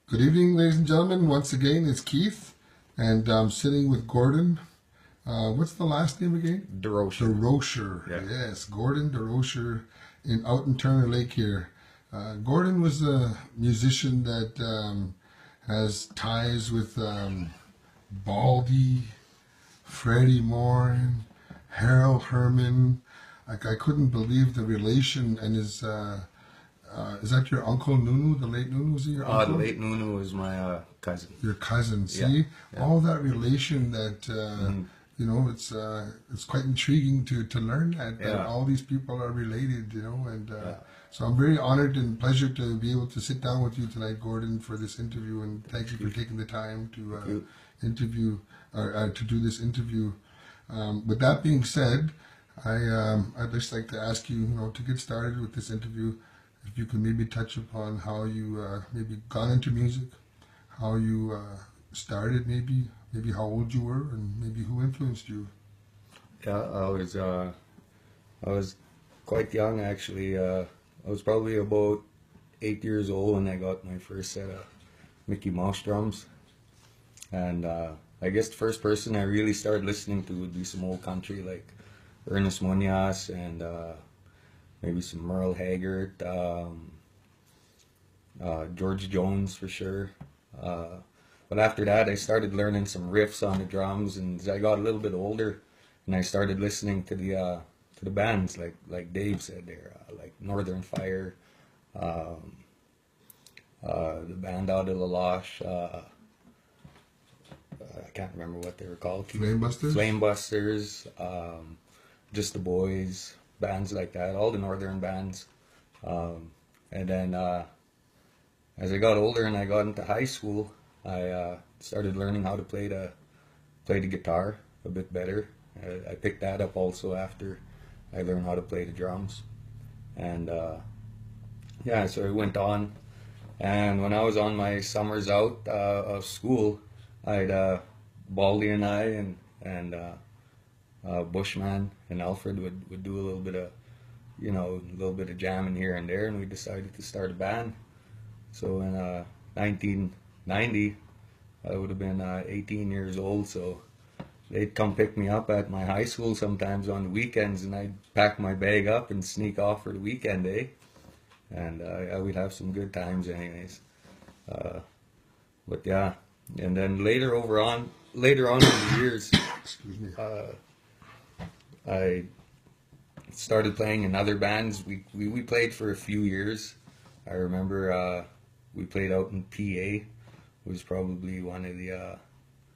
Good evening, ladies and gentlemen. Once again, it's Keith, and I'm sitting with Gordon. What's the last name again? Durocher. Durocher. Yeah. Yes, Gordon Durocher out in Turner Lake here. Gordon was a musician that has ties with Baldy, Freddie Moore, Harold Herman. I couldn't believe the relation and his. Is that your uncle Nunu? The late Nunu, was he your uncle? The late Nunu was my cousin. Your cousin. See, Yeah. all that relation that it's quite intriguing to learn that Yeah. all these people are related. And so I'm very honored and pleasure to be able to sit down with you tonight, Gordon, for this interview, and thank you for taking the time to interview or to do this interview. With that being said, I'd just like to ask you, to get started with this interview, if you could maybe touch upon how you maybe got into music, how you started, maybe how old you were, and maybe who influenced you. Yeah, I was quite young actually. I was probably about 8 years old when I got my first set of Mickey Mouse drums, and I guess the first person I really started listening to would be some old country like Ernest Munoz and maybe some Merle Haggard, George Jones for sure. But after that, I started learning some riffs on the drums, and as I got a little bit older, and I started listening to the bands like Dave said there, like Northern Fire, the band out of La Loche. I can't remember what they were called. Flamebusters? Flamebusters, Just the Boys, bands like that, all the northern bands. And then as I got older and I got into high school, I started learning how to play the guitar a bit better. I picked that up also after I learned how to play the drums. And so I went on. And when I was on my summers out of school, Baldy and I and Bushman and Alfred would do a little bit of jamming here and there, and we decided to start a band. So in 1990, I would have been 18 years old, so they'd come pick me up at my high school sometimes on the weekends, and I'd pack my bag up and sneak off for the weekend, and I would have some good times anyways. But yeah, and then later on in the years, Excuse me. I started playing in other bands. We played for a few years. I remember we played out in PA. Was probably one of the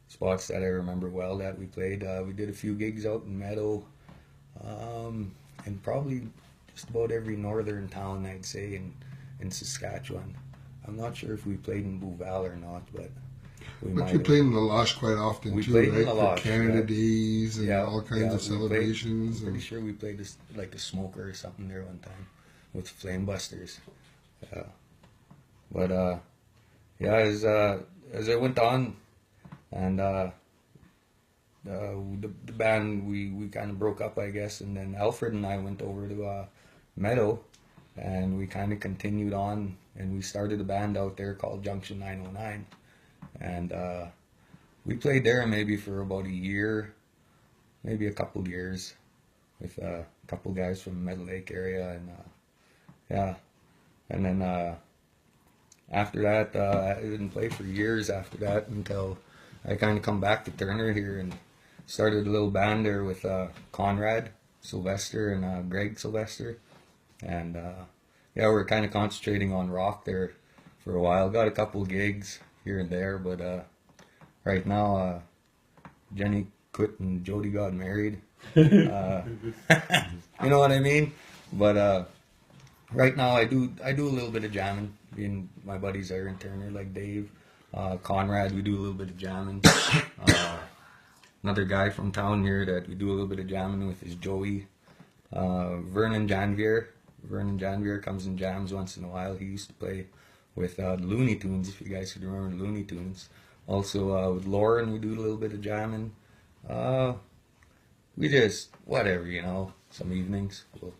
spots that I remember well that we played. We did a few gigs out in Meadow, and probably just about every northern town, I'd say, in Saskatchewan. I'm not sure if we played in Bouval or not, but we might You have. played in La Loche quite often We too, played in right? La For Loche, Canada yeah. Days and all kinds of we played- celebrations. I'm pretty sure we played this, like the Smoker or something there one time with Flamebusters. Yeah. But as I went on, and the band we kind of broke up, I guess, and then Alfred and I went over to Meadow, and we kind of continued on, and we started a band out there called Junction 909, and we played there maybe for about a year, maybe a couple years, with a couple guys from the Meadow Lake area, and and then after that, I didn't play for years after that until I kind of come back to Turner here and started a little band there with Conrad Sylvester and Greg Sylvester, and we're kind of concentrating on rock there for a while. Got a couple gigs here and there, but right now Jenny quit and Jody got married. You know what I mean? But right now I do a little bit of jamming. Me and my buddies are in Turner, like Dave, Conrad. We do a little bit of jamming. Another guy from town here that we do a little bit of jamming with is Joey. Vernon Janvier. Vernon Janvier comes and jams once in a while. He used to play with the Looney Tunes, if you guys could remember the Looney Tunes. Also with Lauren, we do a little bit of jamming. We just, whatever, some evenings we'll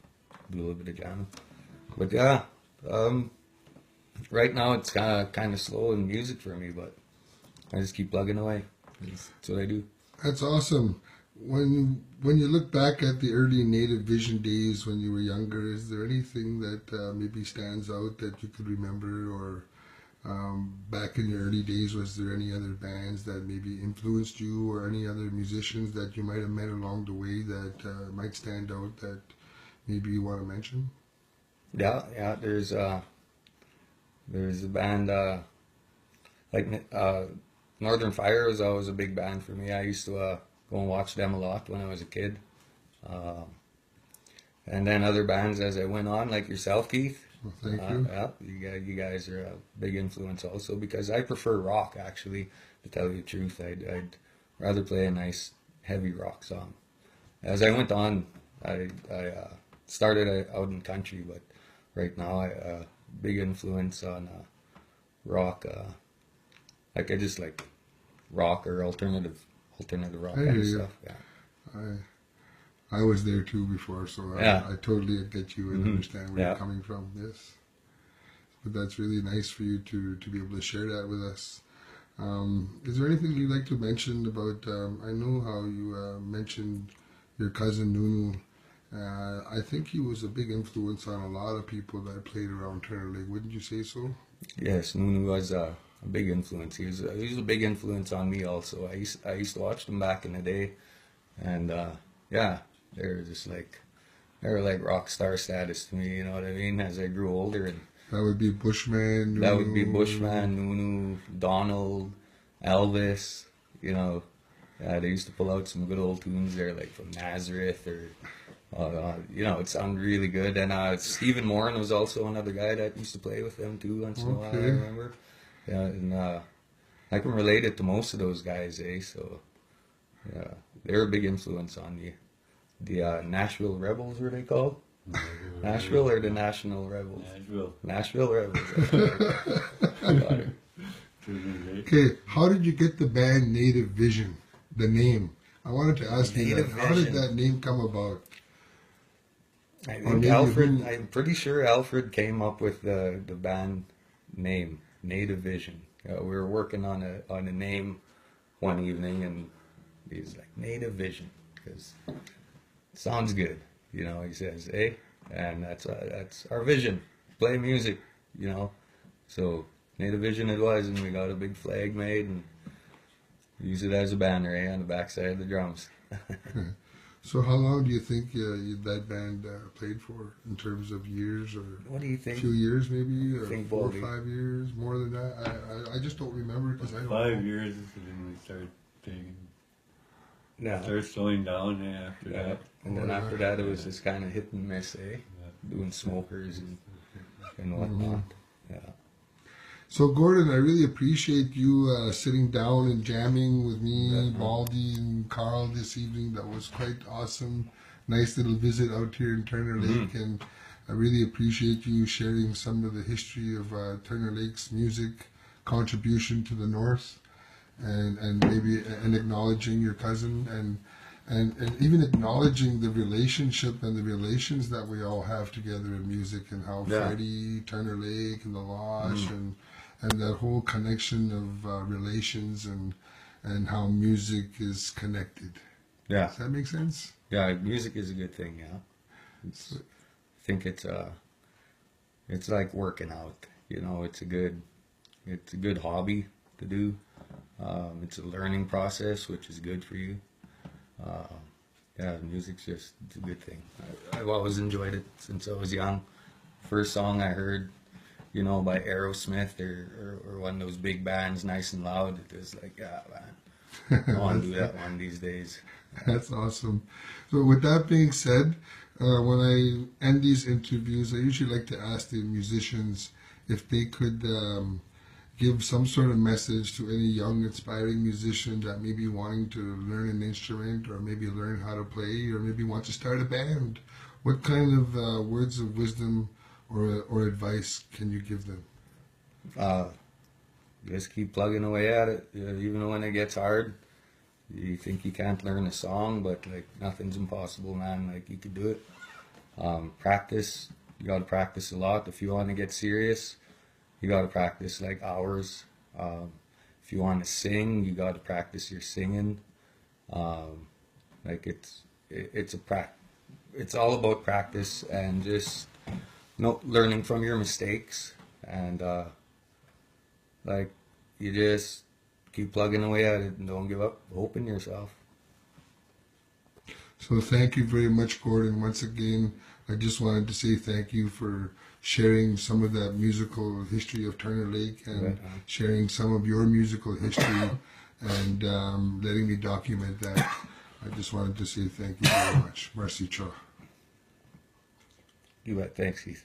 do a little bit of jamming. But yeah, Right now it's kind of slow in music for me, but I just keep plugging away. That's what I do. That's awesome. When you look back at the early Native Vision days when you were younger, is there anything that maybe stands out that you could remember, or back in your early days, was there any other bands that maybe influenced you, or any other musicians that you might have met along the way that might stand out that maybe you want to mention? Yeah. There's a band like Northern Fire was always a big band for me. I used to go and watch them a lot when I was a kid. And then other bands as I went on, like yourself, Keith. Well, thank you. Yeah, you guys are a big influence also, because I prefer rock, actually, to tell you the truth. I'd rather play a nice heavy rock song. As I went on, I started out in country, but right now I big influence on rock. Like I just like rock or alternative rock I kind hear of you. stuff. Yeah. I was there too before, so Yeah. I totally get you and understand where Yeah. you're coming from. Yes, but that's really nice for you to be able to share that with us. Is there anything you'd like to mention about? I know how you mentioned your cousin Nunu. I think he was a big influence on a lot of people that played around Turner Lake. Wouldn't you say so? Yes, Nunu was a big influence. He was a big influence on me also. I used to watch them back in the day, and yeah, they were like rock star status to me. You know what I mean? As I grew older, and That would be Bushman. that would be Nunu. Bushman, Nunu, Donald, Elvis. You know, they used to pull out some good old tunes there, like from Nazareth or. You know, it sounded really good. And Stephen Moran was also another guy that used to play with them too once in a while, I Okay. remember. Yeah, and I can relate it to most of those guys, So, yeah, they're a big influence on me. The Nashville Rebels, were they called? Nashville or the National Rebels? Nashville Rebels. Got it. Okay, how did you get the band Native Vision? The name. I wanted to ask you that. Native How did Vision. that name come about? I Or think maybe Alfred. who- I'm pretty sure Alfred came up with the band name, Native Vision. We were working on a name one evening, and he's like, Native Vision, because it sounds good. You know, he says, "Hey," and that's our vision. Play music. You know, so Native Vision it was, and we got a big flag made and use it as a banner on the backside of the drums. So how long do you think that band played for in terms of years, or What do you a think? few years maybe, or Think 4 or Baldy. 5 years, more than that? I just don't remember because I don't 5 know. years is when we started taking, Yeah. started slowing down after Yeah. that. And then after that, it was just kind of hit and miss, doing smokers and whatnot. Yeah. So Gordon, I really appreciate you sitting down and jamming with me, Baldy, and Carl this evening. That was quite awesome. Nice little visit out here in Turner Lake, and I really appreciate you sharing some of the history of Turner Lake's music contribution to the North, and maybe and acknowledging your cousin and even acknowledging the relationship and the relations that we all have together in music, and how Yeah. Freddie, Turner Lake, and the Losh, and that whole connection of relations and how music is connected. Yeah. Does that make sense? Yeah, music is a good thing, yeah. I think it's like working out. You know, it's a good hobby to do. It's a learning process, which is good for you. Yeah, music's just it's a good thing. I've always enjoyed it since I was young. First song I heard, you know, by Aerosmith or one of those big bands, nice and loud. It was like, yeah, man, I want to do that one these days. That's awesome. So with that being said, when I end these interviews, I usually like to ask the musicians if they could give some sort of message to any young aspiring musician that may be wanting to learn an instrument, or maybe learn how to play, or maybe want to start a band. What kind of words of wisdom or advice can you give them? Just keep plugging away at it, even when it gets hard. You think you can't learn a song, but like nothing's impossible, man. Like you could do it. Practice. You got to practice a lot if you want to get serious. you got to practice like hours. If you want to sing, you got to practice your singing. Like it's all about practice and just learning from your mistakes, and like you just keep plugging away at it and don't give up hope in yourself. So thank you very much, Gordon. Once again, I just wanted to say thank you for sharing some of that musical history of Turner Lake and Right. sharing some of your musical history and letting me document that. I just wanted to say thank you very much. Merci, Cho. You bet. Thanks, Keith.